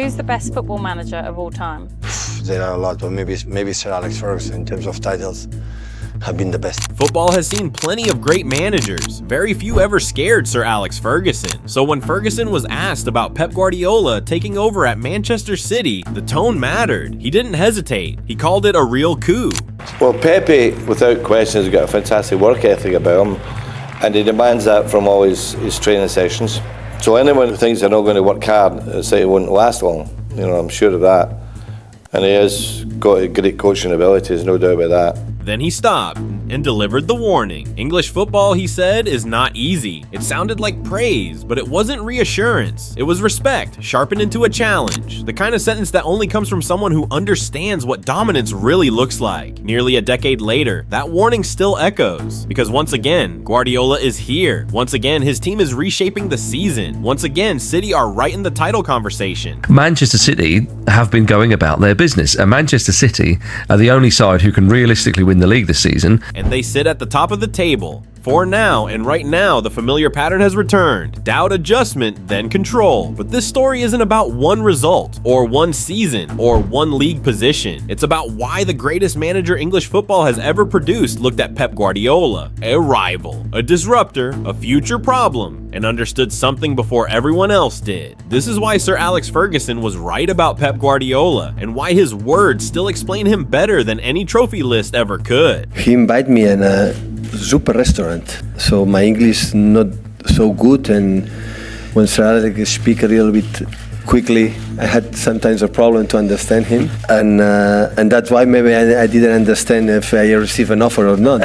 Who's the best football manager of all time? There are a lot, but maybe Sir Alex Ferguson in terms of titles have been the best. Football has seen plenty of great managers. Very few ever scared Sir Alex Ferguson. So when Ferguson was asked about Pep Guardiola taking over at Manchester City, the tone mattered. He didn't hesitate. He called it a real coup. Well, Pepe, without question, has got a fantastic work ethic about him, and he demands that from all his training sessions. So anyone who thinks they're not going to work hard, say it won't last long. I'm sure of that. And he has got a great coaching ability, there's no doubt about that. Then he stopped and delivered the warning. English football, he said, is not easy. It sounded like praise, but it wasn't reassurance. It was respect, sharpened into a challenge. The kind of sentence that only comes from someone who understands what dominance really looks like. Nearly a decade later, that warning still echoes. Because once again, Guardiola is here. Once again, his team is reshaping the season. Once again, City are right in the title conversation. Manchester City have been going about their business, and Manchester City are the only side who can realistically win the league this season. And they sit at the top of the table. For now, and right now, the familiar pattern has returned. Doubt, adjustment, then control. But this story isn't about one result, or one season, or one league position. It's about why the greatest manager English football has ever produced looked at Pep Guardiola, a rival, a disruptor, a future problem, and understood something before everyone else did. This is why Sir Alex Ferguson was right about Pep Guardiola, and why his words still explain him better than any trophy list ever could. He invited me in a super restaurant, so my English not so good, and when Sir Alex speak a little bit quickly, I had sometimes a problem to understand him, and that's why maybe I didn't understand if I received an offer or not.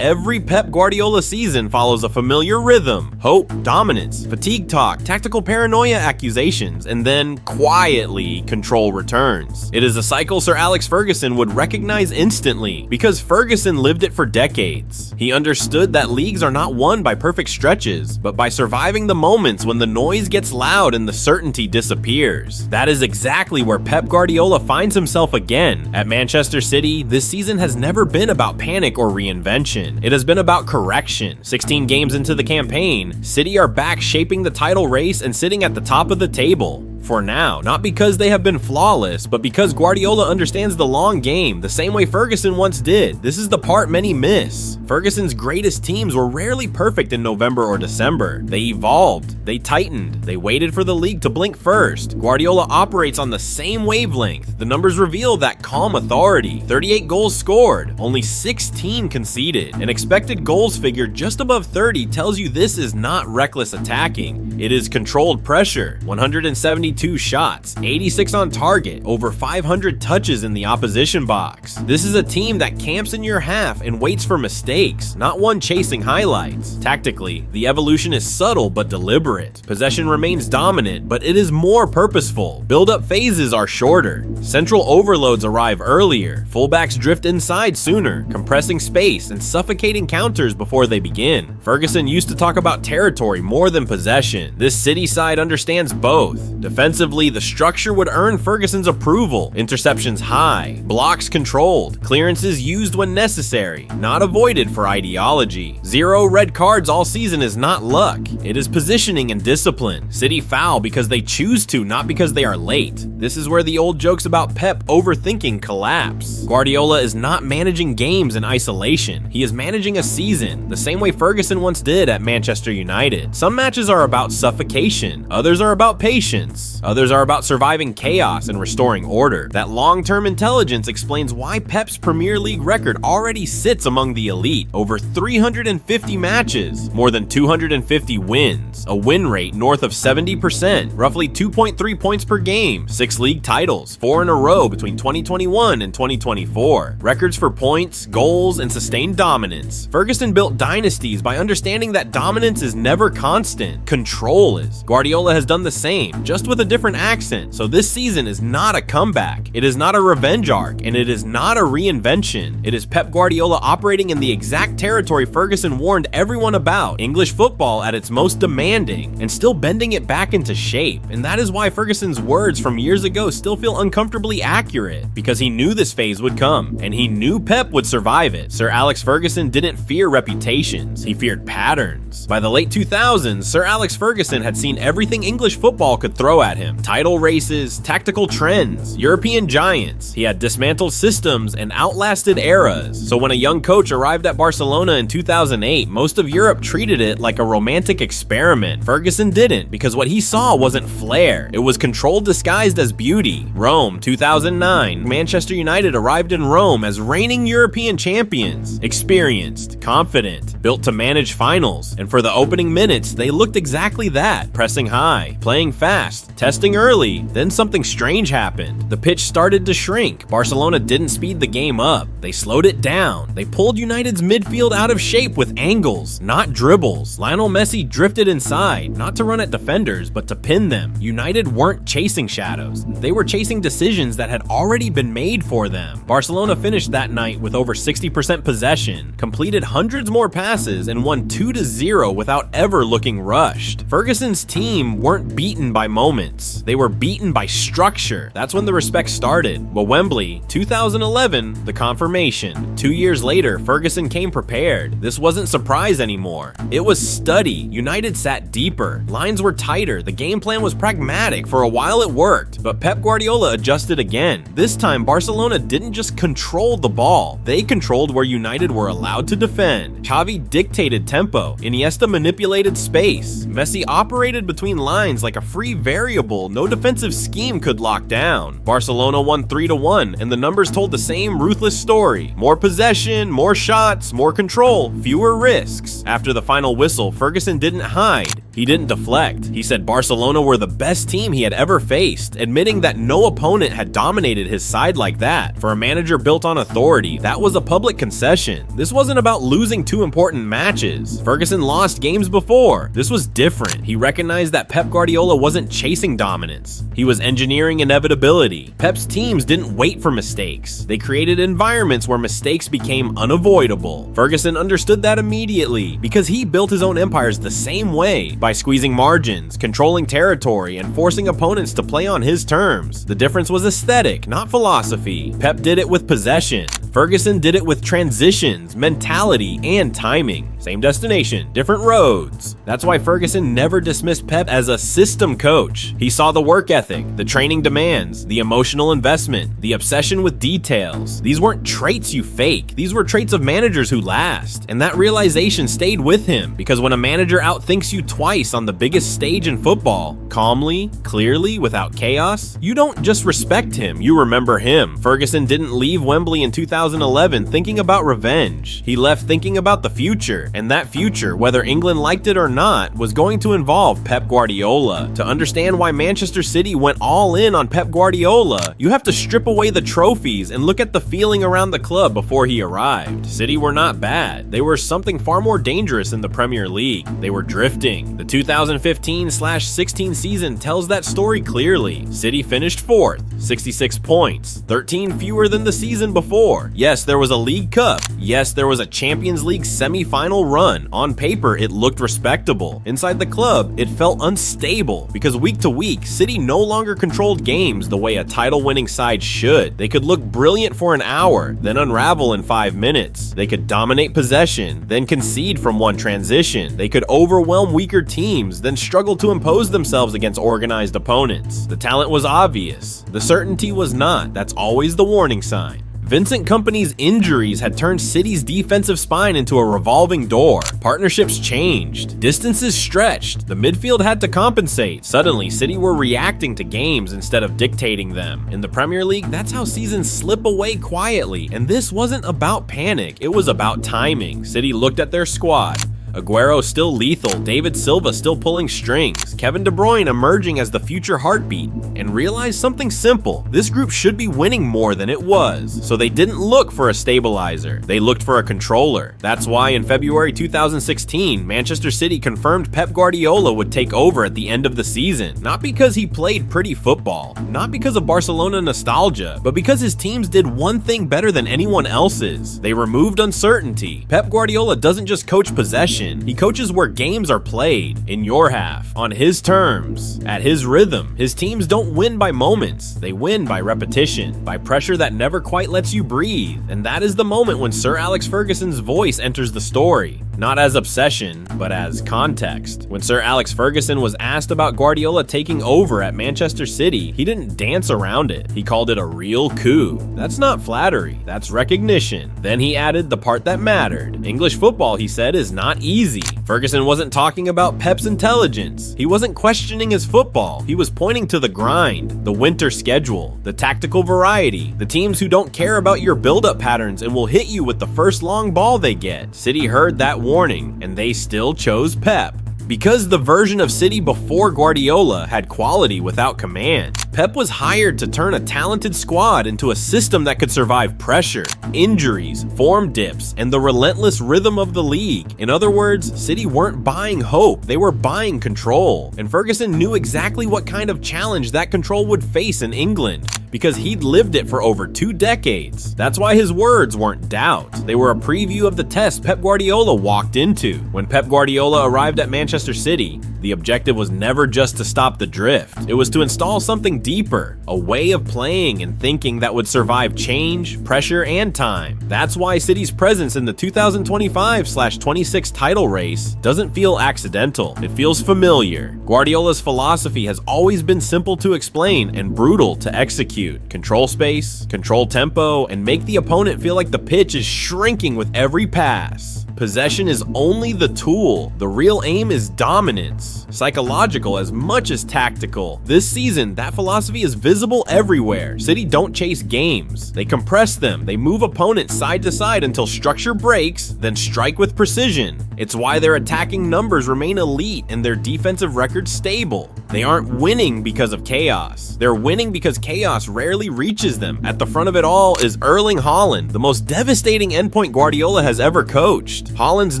Every Pep Guardiola season follows a familiar rhythm: hope, dominance, fatigue talk, tactical paranoia accusations, and then quietly control returns. It is a cycle Sir Alex Ferguson would recognize instantly, because Ferguson lived it for decades. He understood that leagues are not won by perfect stretches, but by surviving the moments when the noise gets loud and the certainty disappears. That is exactly where Pep Guardiola finds himself again. At Manchester City, this season has never been about panic or reinvention. It has been about correction. 16 games into the campaign, City are back shaping the title race and sitting at the top of the table. For now, not because they have been flawless, but because Guardiola understands the long game, the same way Ferguson once did. This is the part many miss. Ferguson's greatest teams were rarely perfect in November or December. They evolved, they tightened, they waited for the league to blink first. Guardiola operates on the same wavelength. The numbers reveal that calm authority. 38 goals scored, only 16 conceded. An expected goals figure just above 30 tells you this is not reckless attacking. It is controlled pressure. 172 shots, 86 on target, over 500 touches in the opposition box. This is a team that camps in your half and waits for mistakes, not one chasing highlights. Tactically, the evolution is subtle but deliberate. Possession remains dominant, but it is more purposeful. Build-up phases are shorter. Central overloads arrive earlier. Fullbacks drift inside sooner, compressing space and suffocating counters before they begin. Ferguson used to talk about territory more than possession. This City side understands both. Defensively, the structure would earn Ferguson's approval. Interceptions high, blocks controlled, clearances used when necessary, not avoided for ideology. 0 red cards all season is not luck. It is positioning and discipline. City foul because they choose to, not because they are late. This is where the old jokes about Pep overthinking collapse. Guardiola is not managing games in isolation. He is managing a season, the same way Ferguson once did at Manchester United. Some matches are about suffocation, others are about patience. Others are about surviving chaos and restoring order. That long-term intelligence explains why Pep's Premier League record already sits among the elite. Over 350 matches, more than 250 wins, a win rate north of 70%, roughly 2.3 points per game, 6 league titles, 4 in a row between 2021 and 2024. Records for points, goals, and sustained dominance. Ferguson built dynasties by understanding that dominance is never constant. Control is. Guardiola has done the same, just with a different accent. So this season is not a comeback. It is not a revenge arc, and it is not a reinvention. It is Pep Guardiola operating in the exact territory Ferguson warned everyone about. English football at its most demanding, and still bending it back into shape. And that is why Ferguson's words from years ago still feel uncomfortably accurate, because he knew this phase would come, and he knew Pep would survive it. Sir Alex Ferguson didn't fear reputations, he feared patterns. By the late 2000s, Sir Alex Ferguson had seen everything English football could throw at him. him. Title races, tactical trends, European giants. He had dismantled systems and outlasted eras. So when a young coach arrived at Barcelona in 2008, most of Europe treated it like a romantic experiment. Ferguson didn't, because what he saw wasn't flair. It was control disguised as beauty. Rome, 2009. Manchester United arrived in Rome as reigning European champions. Experienced, confident, built to manage finals. And for the opening minutes, they looked exactly that. Pressing high, playing fast, testing early. Then something strange happened. The pitch started to shrink. Barcelona didn't speed the game up. They slowed it down. They pulled United's midfield out of shape with angles, not dribbles. Lionel Messi drifted inside, not to run at defenders, but to pin them. United weren't chasing shadows. They were chasing decisions that had already been made for them. Barcelona finished that night with over 60% possession, completed hundreds more passes, and won 2-0 without ever looking rushed. Ferguson's team weren't beaten by moments. They were beaten by structure. That's when the respect started. But Wembley, 2011, the confirmation. 2 years later, Ferguson came prepared. This wasn't surprise anymore. It was study. United sat deeper. Lines were tighter. The game plan was pragmatic. For a while it worked, but Pep Guardiola adjusted again. This time, Barcelona didn't just control the ball. They controlled where United were allowed to defend. Xavi dictated tempo. Iniesta manipulated space. Messi operated between lines like a free variable no defensive scheme could lock down. Barcelona won 3-1, and the numbers told the same ruthless story. More possession, more shots, more control, fewer risks. After the final whistle, Ferguson didn't hide. He didn't deflect. He said Barcelona were the best team he had ever faced, admitting that no opponent had dominated his side like that. For a manager built on authority, that was a public concession. This wasn't about losing 2 important matches. Ferguson lost games before. This was different. He recognized that Pep Guardiola wasn't chasing dominance. He was engineering inevitability. Pep's teams didn't wait for mistakes. They created environments where mistakes became unavoidable. Ferguson understood that immediately because he built his own empires the same way, by squeezing margins, controlling territory, and forcing opponents to play on his terms. The difference was aesthetic, not philosophy. Pep did it with possession. Ferguson did it with transitions, mentality, and timing. Same destination, different roads. That's why Ferguson never dismissed Pep as a system coach. He saw the work ethic, the training demands, the emotional investment, the obsession with details. These weren't traits you fake. These were traits of managers who last. And that realization stayed with him, because when a manager outthinks you twice on the biggest stage in football, calmly, clearly, without chaos, you don't just respect him, you remember him. Ferguson didn't leave Wembley in 2011 thinking about revenge. He left thinking about the future. And that future, whether England liked it or not, was going to involve Pep Guardiola. To understand why Manchester City went all in on Pep Guardiola, you have to strip away the trophies and look at the feeling around the club before he arrived. City were not bad. They were something far more dangerous in the Premier League. They were drifting. The 2015/16 season tells that story clearly. City finished 4th, 66 points, 13 fewer than the season before. Yes, there was a League Cup. Yes, there was a Champions League semi-final run. On paper, it looked respectable. Inside the club, it felt unstable because week to week, City no longer controlled games the way a title-winning side should. They could look brilliant for an hour, then unravel in 5 minutes. They could dominate possession, then concede from one transition. They could overwhelm weaker teams, then struggle to impose themselves against organized opponents. The talent was obvious. The certainty was not. That's always the warning sign. Vincent Kompany's injuries had turned City's defensive spine into a revolving door. Partnerships changed. Distances stretched. The midfield had to compensate. Suddenly, City were reacting to games instead of dictating them. In the Premier League, that's how seasons slip away quietly. And this wasn't about panic. It was about timing. City looked at their squad. Aguero still lethal, David Silva still pulling strings, Kevin De Bruyne emerging as the future heartbeat, and realized something simple. This group should be winning more than it was. So they didn't look for a stabilizer, they looked for a controller. That's why in February 2016, Manchester City confirmed Pep Guardiola would take over at the end of the season. Not because he played pretty football, not because of Barcelona nostalgia, but because his teams did one thing better than anyone else's. They removed uncertainty. Pep Guardiola doesn't just coach possession, adaptation. He coaches where games are played, in your half, on his terms, at his rhythm. His teams don't win by moments, they win by repetition, by pressure that never quite lets you breathe. And that is the moment when Sir Alex Ferguson's voice enters the story. Not as obsession, but as context. When Sir Alex Ferguson was asked about Guardiola taking over at Manchester City, he didn't dance around it. He called it a real coup. That's not flattery, that's recognition. Then he added the part that mattered. English football, he said, is not easy. Ferguson wasn't talking about Pep's intelligence. He wasn't questioning his football. He was pointing to the grind, the winter schedule, the tactical variety, the teams who don't care about your build-up patterns and will hit you with the first long ball they get. City heard that warning, and they still chose Pep. Because the version of City before Guardiola had quality without command, Pep was hired to turn a talented squad into a system that could survive pressure, injuries, form dips, and the relentless rhythm of the league. In other words, City weren't buying hope, they were buying control. And Ferguson knew exactly what kind of challenge that control would face in England, because he'd lived it for over 2 decades. That's why his words weren't doubt. They were a preview of the test Pep Guardiola walked into. When Pep Guardiola arrived at Manchester City, the objective was never just to stop the drift. It was to install something deeper, a way of playing and thinking that would survive change, pressure, and time. That's why City's presence in the 2025/26 title race doesn't feel accidental. It feels familiar. Guardiola's philosophy has always been simple to explain and brutal to execute. Control space, control tempo, and make the opponent feel like the pitch is shrinking with every pass. Possession is only the tool. The real aim is dominance, psychological as much as tactical. This season, that philosophy is visible everywhere. City don't chase games. They compress them. They move opponents side to side until structure breaks, then strike with precision. It's why their attacking numbers remain elite and their defensive record stable. They aren't winning because of chaos. They're winning because chaos rarely reaches them. At the front of it all is Erling Haaland, the most devastating endpoint Guardiola has ever coached. Haaland's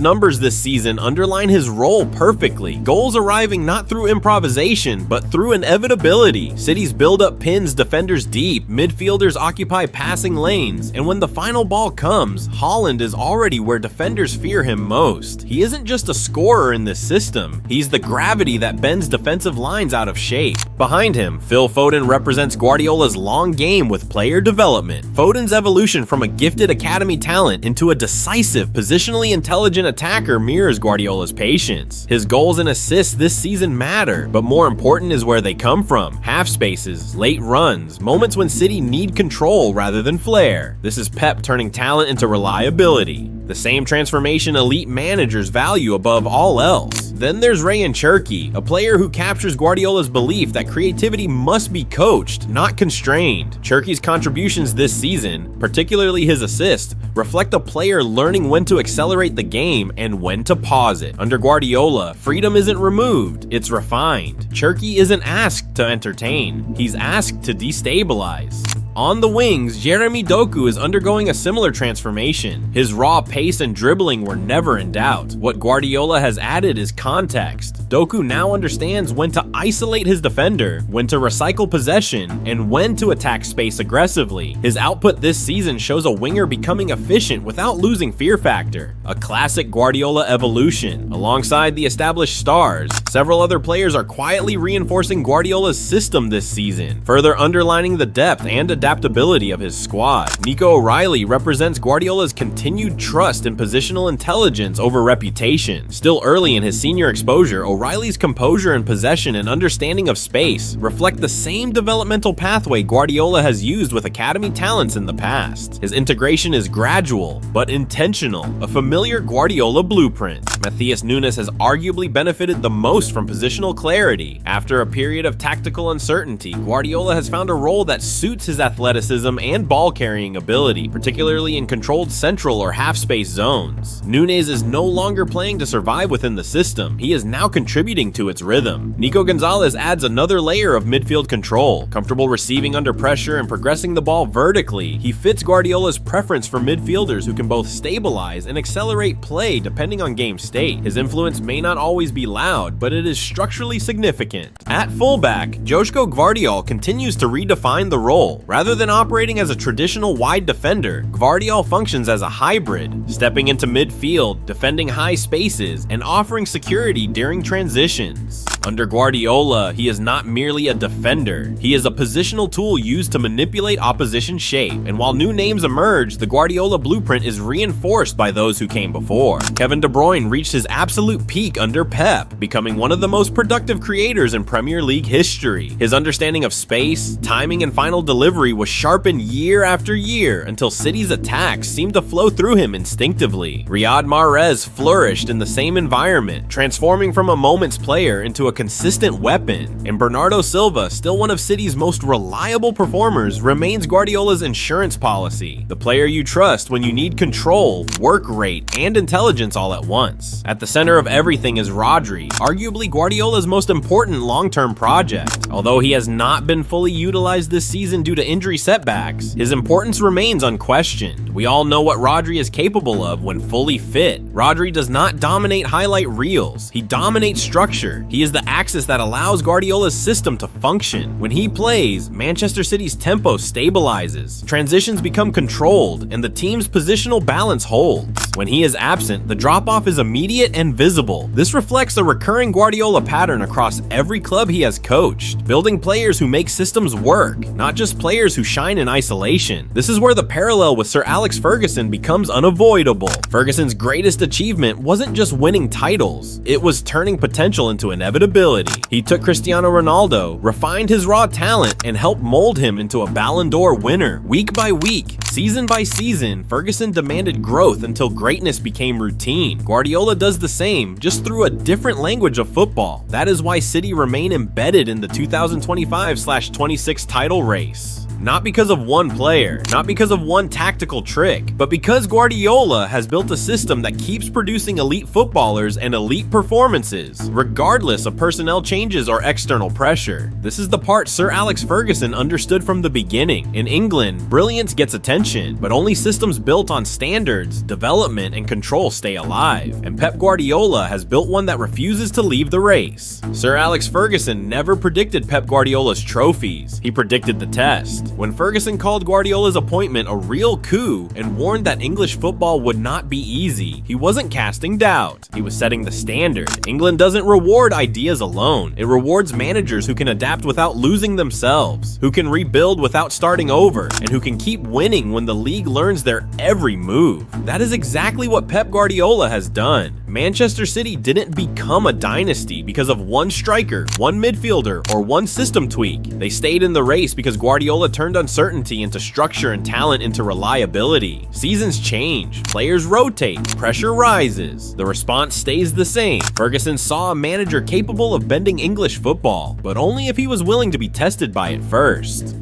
numbers this season underline his role perfectly. Goals arriving not through improvisation, but through inevitability. City's build-up pins defenders deep, midfielders occupy passing lanes, and when the final ball comes, Haaland is already where defenders fear him most. He isn't just a scorer in this system, he's the gravity that bends defensive lines out of shape. Behind him, Phil Foden represents Guardiola's long game with player development. Foden's evolution from a gifted academy talent into a decisive, positionally intelligent attacker mirrors Guardiola's patience. His goals and assists this season matter, but more important is where they come from. Half spaces, late runs, moments when City need control rather than flair. This is Pep turning talent into reliability. The same transformation elite managers value above all else. Then there's Ryan Cherki, a player who captures Guardiola's belief that creativity must be coached, not constrained. Cherki's contributions this season, particularly his assist, reflect a player learning when to accelerate the game and when to pause it. Under Guardiola, freedom isn't removed, it's refined. Cherki isn't asked to entertain, he's asked to destabilize. On the wings, Jeremy Doku is undergoing a similar transformation. His raw pace and dribbling were never in doubt. What Guardiola has added is context. Doku now understands when to isolate his defender, when to recycle possession, and when to attack space aggressively. His output this season shows a winger becoming efficient without losing fear factor. A classic Guardiola evolution. Alongside the established stars, several other players are quietly reinforcing Guardiola's system this season, further underlining the depth and adaptability of his squad. Nico O'Reilly represents Guardiola's continued trust in positional intelligence over reputation. Still early in his senior exposure, O'Reilly's composure and possession and understanding of space reflect the same developmental pathway Guardiola has used with academy talents in the past. His integration is gradual, but intentional, a familiar Guardiola blueprint. Matheus Nunes has arguably benefited the most from positional clarity. After a period of tactical uncertainty, Guardiola has found a role that suits his athleticism and ball-carrying ability, particularly in controlled central or half-space zones. Nunes is no longer playing to survive within the system, he is now contributing to its rhythm. Nico Gonzalez adds another layer of midfield control, comfortable receiving under pressure and progressing the ball vertically. He fits Guardiola's preference for midfielders who can both stabilize and accelerate play depending on game state. His influence may not always be loud, but it is structurally significant. At fullback, Joško Gvardiol continues to redefine the role. Rather Rather than operating as a traditional wide defender, Guardiola functions as a hybrid, stepping into midfield, defending high spaces, and offering security during transitions. Under Guardiola, he is not merely a defender, he is a positional tool used to manipulate opposition shape, and while new names emerge, the Guardiola blueprint is reinforced by those who came before. Kevin De Bruyne reached his absolute peak under Pep, becoming one of the most productive creators in Premier League history. His understanding of space, timing, and final delivery was sharpened year after year until City's attacks seemed to flow through him instinctively. Riyad Mahrez flourished in the same environment, transforming from a moment's player into a consistent weapon, and Bernardo Silva, still one of City's most reliable performers, remains Guardiola's insurance policy, the player you trust when you need control, work rate, and intelligence all at once. At the center of everything is Rodri, arguably Guardiola's most important long-term project. Although he has not been fully utilized this season due to injury setbacks, his importance remains unquestioned. We all know what Rodri is capable of when fully fit. Rodri does not dominate highlight reels, he dominates structure. He is the axis that allows Guardiola's system to function. When he plays, Manchester City's tempo stabilizes, transitions become controlled, and the team's positional balance holds. When he is absent, the drop-off is immediate and visible. This reflects a recurring Guardiola pattern across every club he has coached, building players who make systems work, not just players who shine in isolation. This is where the parallel with Sir Alex Ferguson becomes unavoidable. Ferguson's greatest achievement wasn't just winning titles, it was turning potential into inevitability. He took Cristiano Ronaldo, refined his raw talent, and helped mold him into a Ballon d'Or winner. Week by week, season by season, Ferguson demanded growth until greatness became routine. Guardiola does the same, just through a different language of football. That is why City remain embedded in the 2025/26 title race. Not because of one player, not because of one tactical trick, but because Guardiola has built a system that keeps producing elite footballers and elite performances, regardless of personnel changes or external pressure. This is the part Sir Alex Ferguson understood from the beginning. In England, brilliance gets attention, but only systems built on standards, development, and control stay alive. And Pep Guardiola has built one that refuses to leave the race. Sir Alex Ferguson never predicted Pep Guardiola's trophies, he predicted the test. When Ferguson called Guardiola's appointment a real coup and warned that English football would not be easy, he wasn't casting doubt, he was setting the standard. England doesn't reward ideas alone, it rewards managers who can adapt without losing themselves, who can rebuild without starting over, and who can keep winning when the league learns their every move. That is exactly what Pep Guardiola has done. Manchester City didn't become a dynasty because of one striker, one midfielder, or one system tweak. They stayed in the race because Guardiola turned uncertainty into structure and talent into reliability. Seasons change, players rotate, pressure rises. The response stays the same. Ferguson saw a manager capable of bending English football, but only if he was willing to be tested by it first.